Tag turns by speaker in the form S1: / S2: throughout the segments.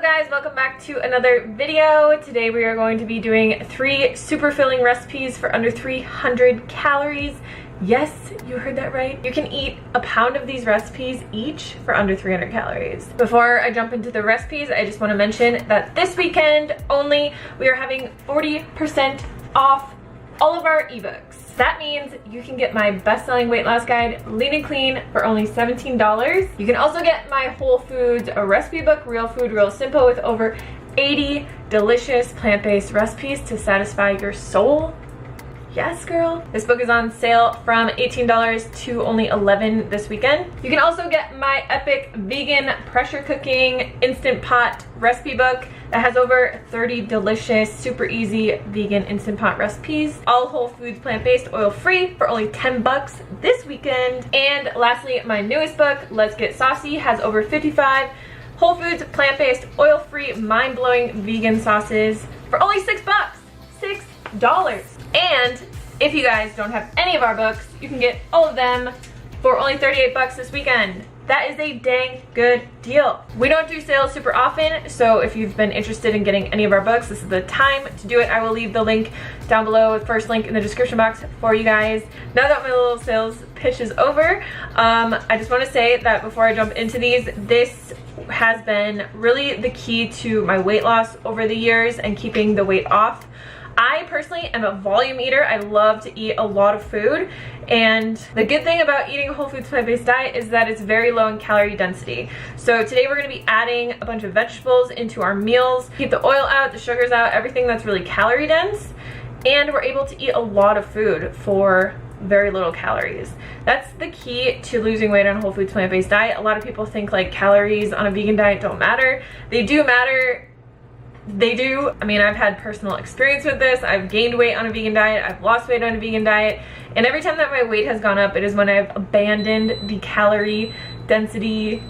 S1: guys, welcome back to another video. Today we are going to be doing 3 super filling recipes for under 300 calories. Yes, you heard that right. You can eat a pound of these recipes each for under 300 calories. Before I jump into the recipes, I just want to mention that this weekend only we are having 40% off all of our ebooks. That means you can get my best-selling weight loss guide, Lean and Clean, for only $17. You can also get my Whole Foods recipe book, Real Food, Real Simple, with over 80 delicious plant-based recipes to satisfy your soul. Yes, girl. This book is on sale from $18 to only $11 this weekend. You can also get my epic vegan pressure cooking instant pot recipe book that has over 30 delicious, super easy vegan instant pot recipes. All whole foods, plant-based, oil-free for only 10 bucks this weekend. And lastly, my newest book, Let's Get Saucy, has over 55 whole foods, plant-based, oil-free, mind-blowing vegan sauces for only 6 bucks. $6. And if you guys don't have any of our books, you can get all of them for only 38 bucks this weekend. That is a dang good deal. We don't do sales super often, so if you've been interested in getting any of our books, this is the time to do it. I will leave the link down below, the first link in the description box for you guys. Now that my little sales pitch is over, I just want to say that before I jump into these, this has been really the key to my weight loss over the years and keeping the weight off. I personally am a volume eater. I love to eat a lot of food, and the good thing about eating a whole foods plant-based diet is that it's very low in calorie density. So today we're going to be adding a bunch of vegetables into our meals, keep the oil out, the sugars out, everything that's really calorie dense, and we're able to eat a lot of food for very little calories. That's the key to losing weight on a whole foods plant-based diet. A lot of people think like calories on a vegan diet don't matter. They do matter. They do. I mean, I've had personal experience with this. I've gained weight on a vegan diet. I've lost weight on a vegan diet. And every time that my weight has gone up, it is when I've abandoned the calorie density.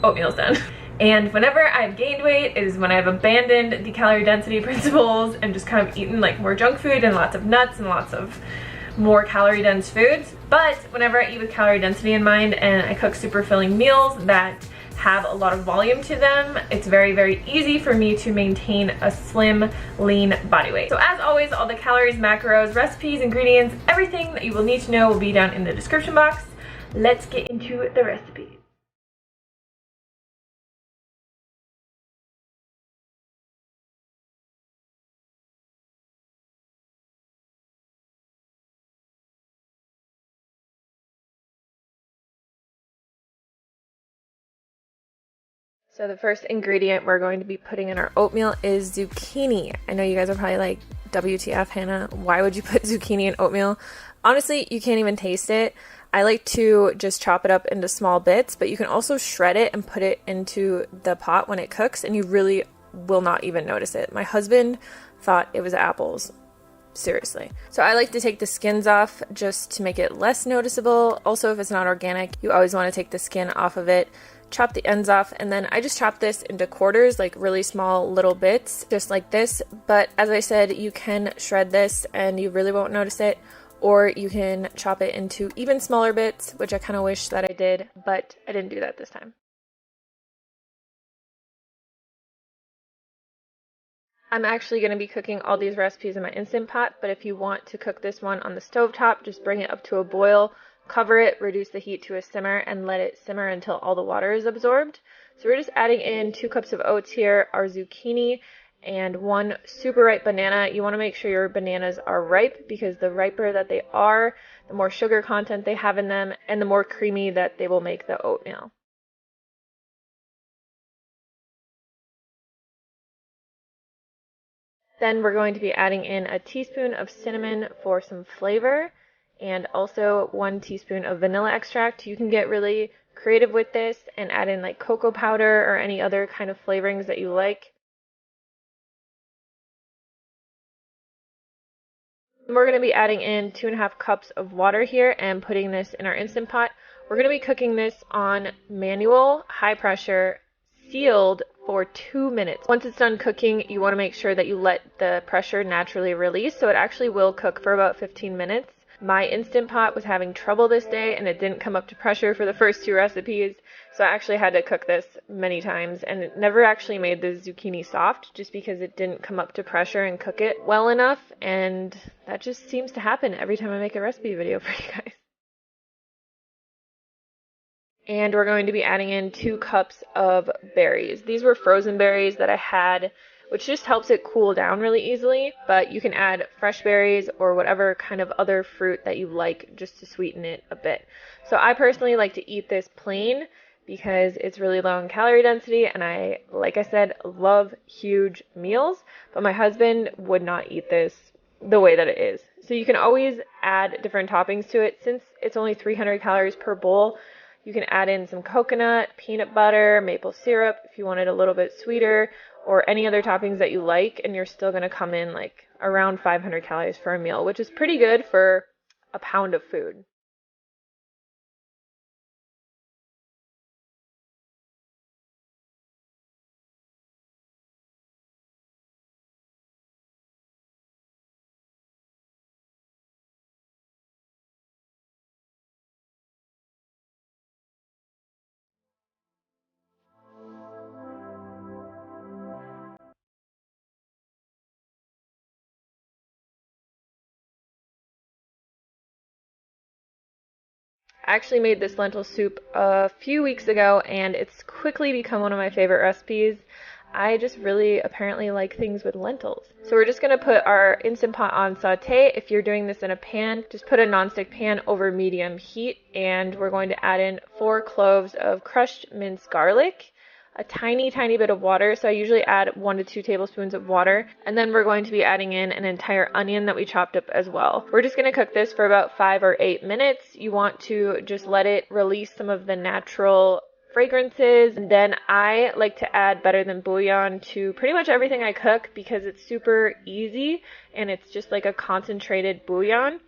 S1: Oatmeal's done. And whenever I've gained weight, it is when I've abandoned the calorie density principles and just kind of eaten like more junk food and lots of nuts and lots of more calorie dense foods. But whenever I eat with calorie density in mind and I cook super filling meals that have a lot of volume to them, it's very, very easy for me to maintain a slim, lean body weight. So as always, all the calories, macros, recipes, ingredients, everything that you will need to know will be down in the description box. Let's get into the recipes. So the first ingredient we're going to be putting in our oatmeal is zucchini. I know you guys are probably like, WTF, Hannah, why would you put zucchini in oatmeal? Honestly, you can't even taste it. I like to just chop it up into small bits, but you can also shred it and put it into the pot when it cooks, and you really will not even notice it. My husband thought it was apples. Seriously. So I like to take the skins off just to make it less noticeable. Also, if it's not organic, you always want to take the skin off of it. Chop the ends off, and then I just chop this into quarters, like really small little bits, just like this. But as I said, you can shred this and you really won't notice it, or you can chop it into even smaller bits, which I kind of wish that I did, but I didn't do that this time. I'm actually going to be cooking all these recipes in my Instant Pot, but if you want to cook this one on the stovetop, just bring it up to a boil, cover it, reduce the heat to a simmer, and let it simmer until all the water is absorbed. So we're just adding in 2 cups of oats here, our zucchini, and 1 super ripe banana. You want to make sure your bananas are ripe, because the riper that they are, the more sugar content they have in them, and the more creamy that they will make the oatmeal. Then we're going to be adding in a teaspoon of cinnamon for some flavor, and also 1 teaspoon of vanilla extract. You can get really creative with this and add in like cocoa powder or any other kind of flavorings that you like. We're going to be adding in 2.5 cups of water here and putting this in our Instant Pot. We're going to be cooking this on manual, high pressure, sealed for 2 minutes. Once it's done cooking, you want to make sure that you let the pressure naturally release, so it actually will cook for about 15 minutes. My Instant Pot was having trouble this day and it didn't come up to pressure for the first 2 recipes, so I actually had to cook this many times, and it never actually made the zucchini soft just because it didn't come up to pressure and cook it well enough, and that just seems to happen every time I make a recipe video for you guys. And we're going to be adding in 2 cups of berries. These were frozen berries that I had, which just helps it cool down really easily, but you can add fresh berries or whatever kind of other fruit that you like just to sweeten it a bit. So I personally like to eat this plain because it's really low in calorie density, and I, like I said, love huge meals, but my husband would not eat this the way that it is. So you can always add different toppings to it. Since it's only 300 calories per bowl, you can add in some coconut, peanut butter, maple syrup if you want it a little bit sweeter, or any other toppings that you like, and you're still going to come in like around 500 calories for a meal, which is pretty good for a pound of food. I actually made this lentil soup a few weeks ago, and it's quickly become one of my favorite recipes. I just really apparently like things with lentils. So we're just going to put our Instant Pot on saute. If you're doing this in a pan, just put a nonstick pan over medium heat, and we're going to add in 4 cloves of crushed minced garlic, a tiny bit of water. So I usually add 1 to 2 tablespoons of water, and then we're going to be adding in an entire onion that we chopped up as well. We're just going to cook this for about 5 or 8 minutes. You want to just let it release some of the natural fragrances, and then I like to add better than bouillon to pretty much everything I cook because it's super easy and it's just like a concentrated bouillon.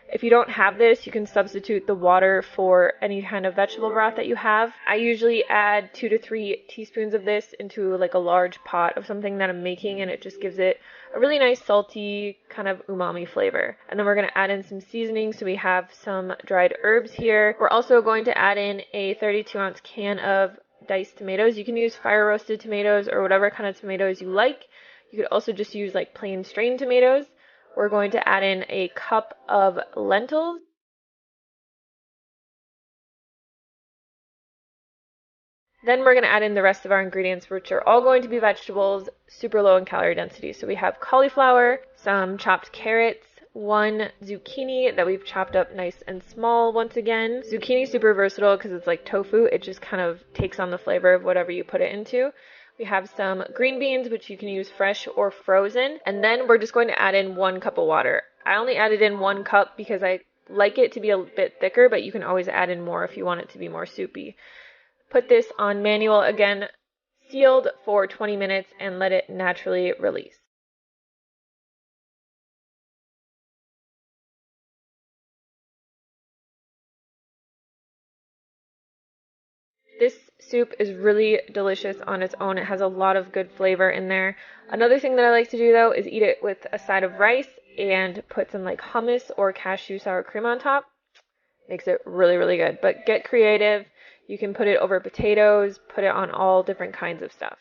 S1: If you don't have this, you can substitute the water for any kind of vegetable broth that you have. I usually add 2 to 3 teaspoons of this into like a large pot of something that I'm making, and it just gives it a really nice salty kind of umami flavor. And then we're going to add in some seasoning, so we have some dried herbs here. We're also going to add in a 32-ounce can of diced tomatoes. You can use fire roasted tomatoes or whatever kind of tomatoes you like. You could also just use like plain strained tomatoes. We're going to add in a cup of lentils. Then we're going to add in the rest of our ingredients, which are all going to be vegetables, super low in calorie density. So we have cauliflower, some chopped carrots, 1 zucchini that we've chopped up nice and small once again. Zucchini is super versatile because it's like tofu. It just kind of takes on the flavor of whatever you put it into. We have some green beans, which you can use fresh or frozen. And then we're just going to add in 1 cup of water. I only added in 1 cup because I like it to be a bit thicker, but you can always add in more if you want it to be more soupy. Put this on manual again, sealed for 20 minutes, and let it naturally release. This soup is really delicious on its own. It has a lot of good flavor in there. Another thing that I like to do though is eat it with a side of rice and put some like hummus or cashew sour cream on top. Makes it really good. But get creative. You can put it over potatoes, put it on all different kinds of stuff.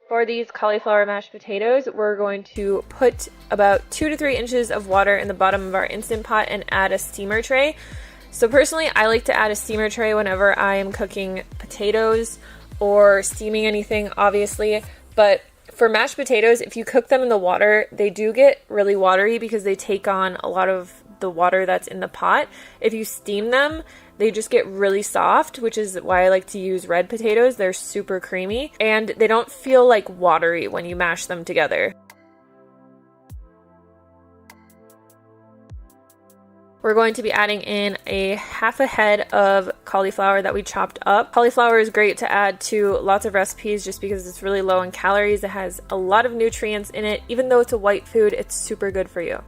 S1: For these cauliflower mashed potatoes, we're going to put about 2 to 3 inches of water in the bottom of our Instant Pot and add a steamer tray. So personally, I like to add a steamer tray whenever I am cooking potatoes or steaming anything, obviously. But for mashed potatoes, if you cook them in the water, they do get really watery because they take on a lot of the water that's in the pot. If you steam them, they just get really soft, which is why I like to use red potatoes. They're super creamy and they don't feel like watery when you mash them together. We're going to be adding in a half a head of cauliflower that we chopped up. Cauliflower is great to add to lots of recipes just because it's really low in calories. It has a lot of nutrients in it. Even though it's a white food, it's super good for you.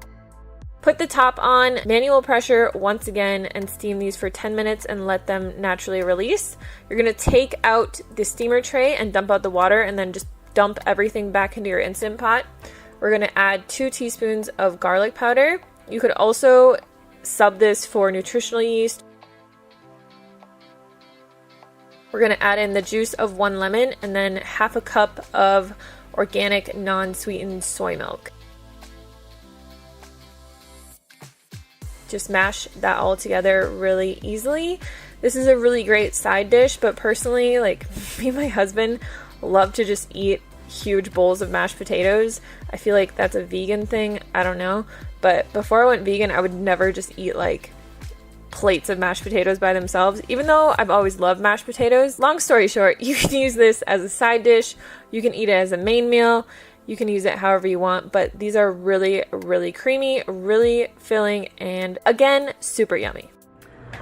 S1: Put the top on manual pressure once again and steam these for 10 minutes and let them naturally release. You're gonna take out the steamer tray and dump out the water and then just dump everything back into your Instant Pot. We're gonna add 2 teaspoons of garlic powder. You could also sub this for nutritional yeast. We're gonna add in the juice of 1 lemon and then half a cup of organic non-sweetened soy milk. Just mash that all together really easily. This is a really great side dish, but personally, like, me and my husband love to just eat huge bowls of mashed potatoes. I feel like that's a vegan thing, I don't know. But before I went vegan, I would never just eat like plates of mashed potatoes by themselves, even though I've always loved mashed potatoes. Long story short, you can use this as a side dish, you can eat it as a main meal, you can use it however you want, but these are really, really creamy, really filling, and again, super yummy.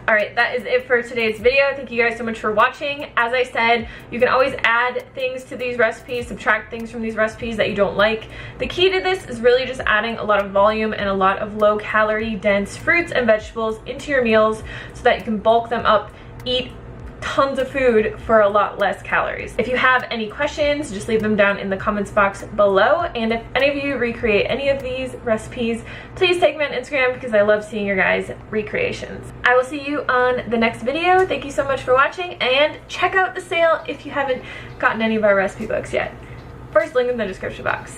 S1: All right, that is it for today's video. Thank you guys so much for watching. As I said, you can always add things to these recipes, subtract things from these recipes that you don't like. The key to this is really just adding a lot of volume and a lot of low calorie dense fruits and vegetables into your meals so that you can bulk them up, eat tons of food for a lot less calories. If you have any questions, just leave them down in the comments box below. And if any of you recreate any of these recipes, please tag me on Instagram because I love seeing your guys' recreations. I will see you on the next video. Thank you so much for watching, and check out the sale if you haven't gotten any of our recipe books yet. First link in the description box.